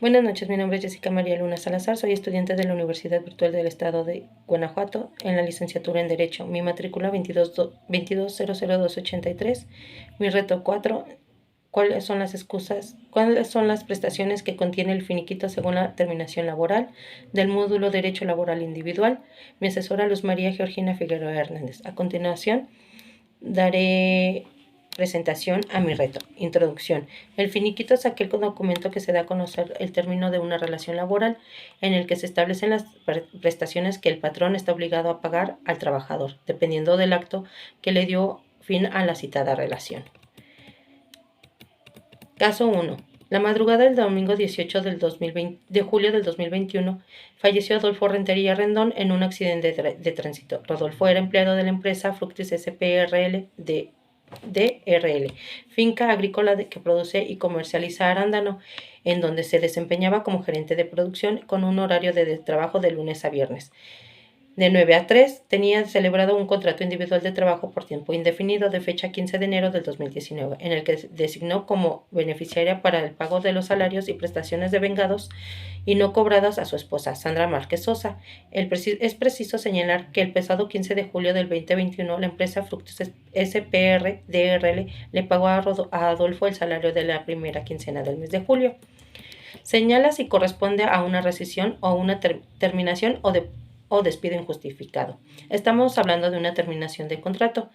Buenas noches, mi nombre es Jessica María Luna Salazar, soy estudiante de la Universidad Virtual del Estado de Guanajuato en la licenciatura en Derecho. Mi matrícula 2200283, mi reto 4. ¿Cuáles son las excusas? ¿Cuáles son las prestaciones que contiene el finiquito según la terminación laboral del módulo Derecho Laboral Individual? Mi asesora Luz María Georgina Figueroa Hernández. A continuación, daré presentación a mi reto. Introducción. El finiquito es aquel documento que se da a conocer el término de una relación laboral en el que se establecen las prestaciones que el patrón está obligado a pagar al trabajador, dependiendo del acto que le dio fin a la citada relación. Caso 1. La madrugada del domingo 18 de julio del 2021 falleció Adolfo Rentería Rendón en un accidente de tránsito. Rodolfo era empleado de la empresa Fructis SPRL de DRL, finca agrícola que produce y comercializa arándano, en donde se desempeñaba como gerente de producción con un horario de trabajo de lunes a viernes. De 9 a 3, tenía celebrado un contrato individual de trabajo por tiempo indefinido de fecha 15 de enero del 2019, en el que designó como beneficiaria para el pago de los salarios y prestaciones de vengados y no cobradas a su esposa, Sandra Márquez Sosa. Es preciso señalar que el pasado 15 de julio del 2021, la empresa Fructus SPR DRL le pagó a Adolfo el salario de la primera quincena del mes de julio. Señala si corresponde a una rescisión o una terminación o despido injustificado. Estamos hablando de una terminación de contrato.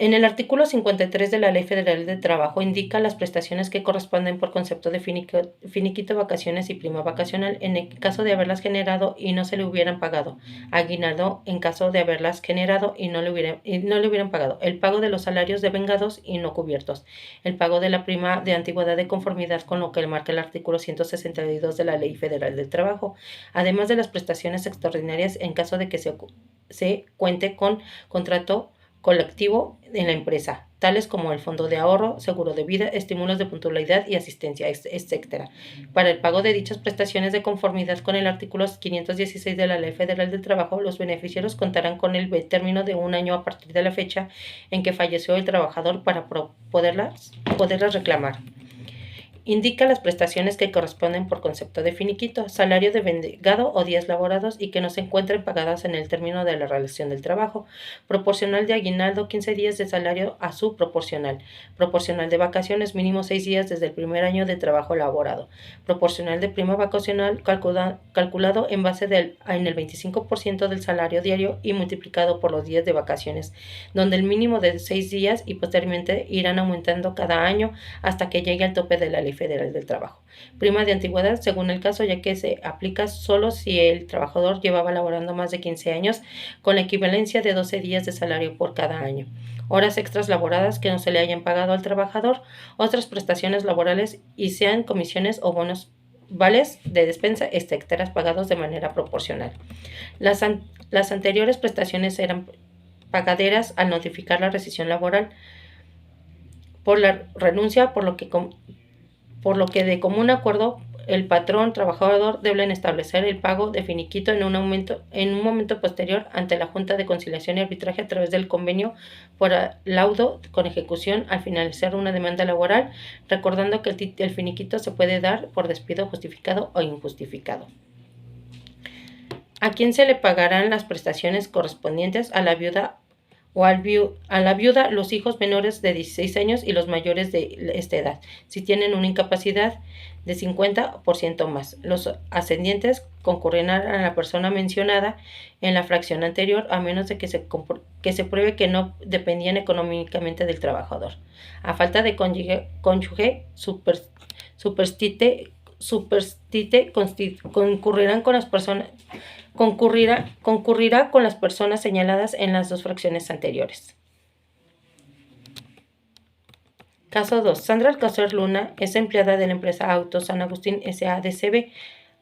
En el artículo 53 de la Ley Federal de Trabajo indica las prestaciones que corresponden por concepto de finiquito, vacaciones y prima vacacional en el caso de haberlas generado y no se le hubieran pagado, aguinaldo en caso de haberlas generado y no le hubieran pagado, el pago de los salarios de vengados y no cubiertos, el pago de la prima de antigüedad de conformidad con lo que marca el artículo 162 de la Ley Federal del Trabajo, además de las prestaciones extraordinarias en caso de que se cuente con contrato colectivo en la empresa, tales como el fondo de ahorro, seguro de vida, estímulos de puntualidad y asistencia, etc. Para el pago de dichas prestaciones de conformidad con el artículo 516 de la Ley Federal del Trabajo, los beneficiarios contarán con el término de un año a partir de la fecha en que falleció el trabajador para poderlas reclamar. Indica las prestaciones que corresponden por concepto de finiquito, salario de vengado o días laborados y que no se encuentren pagadas en el término de la relación del trabajo, proporcional de aguinaldo 15 días de salario a su proporcional de vacaciones mínimo 6 días desde el primer año de trabajo laborado, proporcional de prima vacacional calculado en base en el 25% del salario diario y multiplicado por los días de vacaciones, donde el mínimo de 6 días y posteriormente irán aumentando cada año hasta que llegue al tope de la Ley Federal del Trabajo. Prima de antigüedad según el caso, ya que se aplica solo si el trabajador llevaba laborando más de 15 años, con la equivalencia de 12 días de salario por cada año. Horas extras laboradas que no se le hayan pagado al trabajador, otras prestaciones laborales y sean comisiones o bonos vales de despensa, etcétera, pagados de manera proporcional. Las anteriores prestaciones eran pagaderas al notificar la rescisión laboral por la renuncia, por lo que de común acuerdo el patrón trabajador deben establecer el pago de finiquito en un momento posterior ante la Junta de Conciliación y Arbitraje a través del convenio por laudo con ejecución al finalizar una demanda laboral, recordando que el finiquito se puede dar por despido justificado o injustificado. ¿A quién se le pagarán las prestaciones correspondientes? A la viuda a la viuda, los hijos menores de 16 años y los mayores de esta edad, si tienen una incapacidad de 50% más. Los ascendientes concurrirán a la persona mencionada en la fracción anterior, a menos de que se pruebe que no dependían económicamente del trabajador. A falta de cónyuge, concurrirá con las personas señaladas en las dos fracciones anteriores. Caso 2. Sandra Alcácer Luna es empleada de la empresa Autos San Agustín S.A.D.C.B.,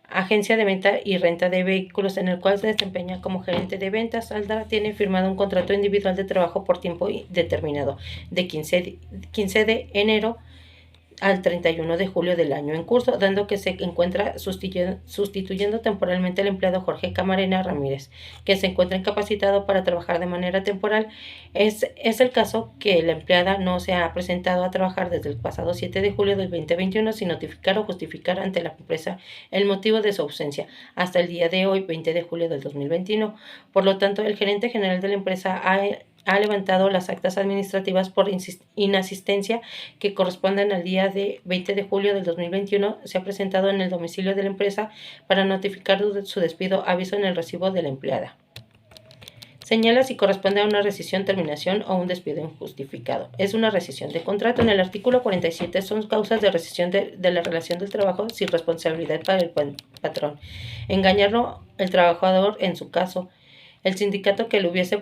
agencia de venta y renta de vehículos, en el cual se desempeña como gerente de ventas. Sandra tiene firmado un contrato individual de trabajo por tiempo determinado de 15 de enero al 31 de julio del año en curso, dando que se encuentra sustituyendo temporalmente al empleado Jorge Camarena Ramírez, que se encuentra incapacitado para trabajar de manera temporal. Es el caso que la empleada no se ha presentado a trabajar desde el pasado 7 de julio del 2021 sin notificar o justificar ante la empresa el motivo de su ausencia hasta el día de hoy, 20 de julio del 2021. Por lo tanto, el gerente general de la empresa ha levantado las actas administrativas por inasistencia que corresponden al día de 20 de julio del 2021. Se ha presentado en el domicilio de la empresa para notificar su despido, aviso en el recibo de la empleada. Señala si corresponde a una rescisión, terminación o un despido injustificado. Es una rescisión de contrato. En el artículo 47 son causas de rescisión de la relación del trabajo sin responsabilidad para el patrón. Engañarlo el trabajador en su caso. El sindicato que le hubiese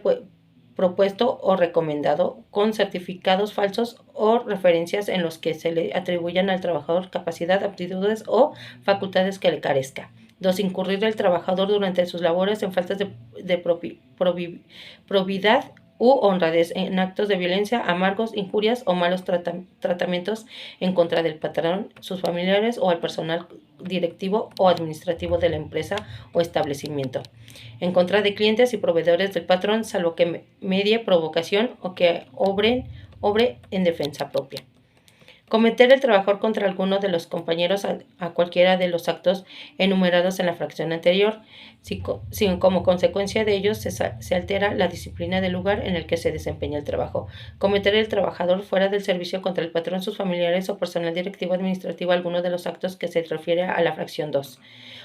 propuesto o recomendado con certificados falsos o referencias en los que se le atribuyan al trabajador capacidad, aptitudes o facultades que le carezca. 2. Incurrir el trabajador durante sus labores en faltas de probidad u honradez, en actos de violencia, amargos, injurias o malos tratamientos en contra del patrón, sus familiares o al personal directivo o administrativo de la empresa o establecimiento, en contra de clientes y proveedores del patrón, salvo que medie provocación o que obre en defensa propia. Cometer el trabajador contra alguno de los compañeros a cualquiera de los actos enumerados en la fracción anterior, si como consecuencia de ellos se altera la disciplina del lugar en el que se desempeña el trabajo. Cometer el trabajador fuera del servicio contra el patrón, sus familiares o personal directivo administrativo alguno de los actos que se refiere a la fracción 2.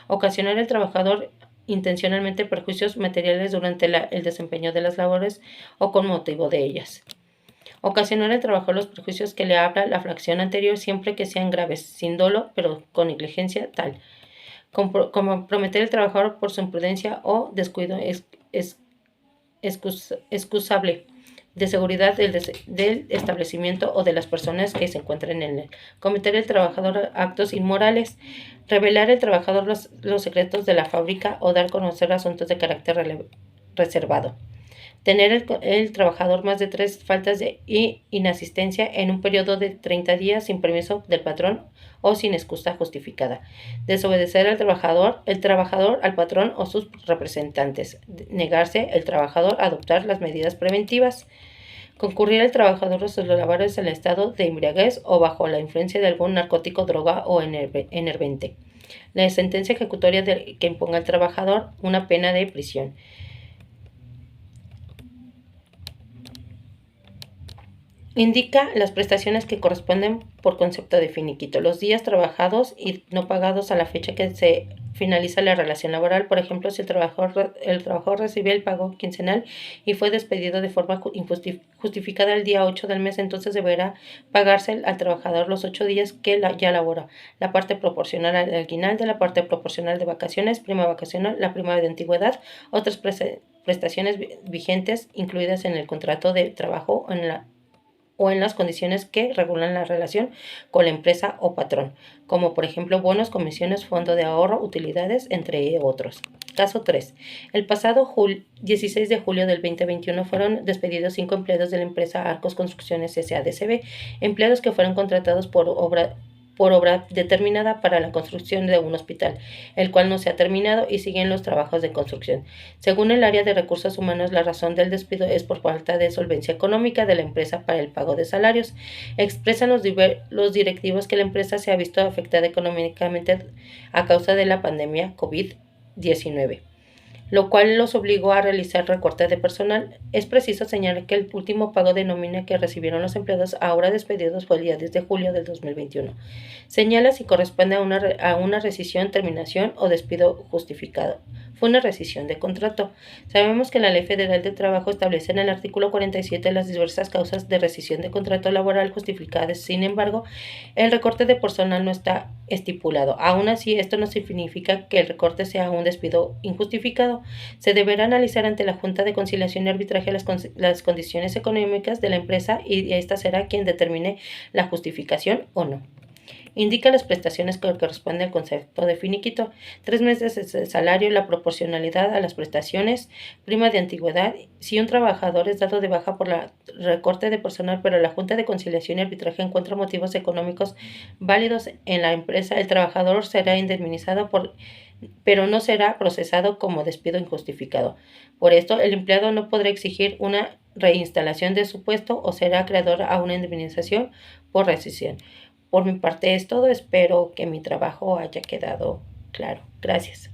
Ocasionar al trabajador intencionalmente perjuicios materiales durante el desempeño de las labores o con motivo de ellas. Ocasionar al trabajador los perjuicios que le habla la fracción anterior siempre que sean graves, sin dolo, pero con negligencia tal. Comprometer al trabajador por su imprudencia o descuido excusable de seguridad del establecimiento o de las personas que se encuentren en él. Cometer el trabajador actos inmorales. Revelar al trabajador los secretos de la fábrica o dar a conocer asuntos de carácter reservado. Tener el trabajador más de 3 faltas de inasistencia en un periodo de 30 días sin permiso del patrón o sin excusa justificada. Desobedecer al trabajador, al patrón o sus representantes. Negarse el trabajador a adoptar las medidas preventivas. Concurrir al trabajador a sus labores en estado de embriaguez o bajo la influencia de algún narcótico, droga o enervante. La sentencia ejecutoria que imponga al trabajador una pena de prisión. Indica las prestaciones que corresponden por concepto de finiquito, los días trabajados y no pagados a la fecha que se finaliza la relación laboral. Por ejemplo, si el trabajador recibió el pago quincenal y fue despedido de forma justificada el día 8 del mes, entonces deberá pagarse al trabajador los 8 días que ya labora, la parte proporcional al aguinaldo, la parte proporcional de vacaciones, prima vacacional, la prima de antigüedad, otras prestaciones vigentes incluidas en el contrato de trabajo o en las condiciones que regulan la relación con la empresa o patrón, como por ejemplo bonos, comisiones, fondo de ahorro, utilidades, entre otros. Caso 3. El pasado 16 de julio del 2021 fueron despedidos 5 empleados de la empresa Arcos Construcciones S.A.D.C.B., empleados que fueron contratados por obra determinada para la construcción de un hospital, el cual no se ha terminado y siguen los trabajos de construcción. Según el área de recursos humanos, la razón del despido es por falta de solvencia económica de la empresa para el pago de salarios. Expresan los directivos que la empresa se ha visto afectada económicamente a causa de la pandemia COVID-19, lo cual los obligó a realizar recorte de personal. Es preciso señalar que el último pago de nómina que recibieron los empleados ahora despedidos fue el día 10 de julio del 2021. Señala si corresponde a una rescisión, terminación o despido justificado. Fue una rescisión de contrato. Sabemos que la Ley Federal de Trabajo establece en el artículo 47 las diversas causas de rescisión de contrato laboral justificadas. Sin embargo, el recorte de personal no está estipulado. Aún así, esto no significa que el recorte sea un despido injustificado. Se deberá analizar ante la Junta de Conciliación y Arbitraje las condiciones económicas de la empresa y esta será quien determine la justificación o no. Indica las prestaciones que corresponden al concepto de finiquito: 3 meses de salario, la proporcionalidad a las prestaciones, prima de antigüedad. Si un trabajador es dado de baja por la recorte de personal, pero la Junta de Conciliación y Arbitraje encuentra motivos económicos válidos en la empresa, el trabajador será indemnizado pero no será procesado como despido injustificado. Por esto, el empleado no podrá exigir una reinstalación de su puesto o será acreedor a una indemnización por rescisión. Por mi parte es todo. Espero que mi trabajo haya quedado claro. Gracias.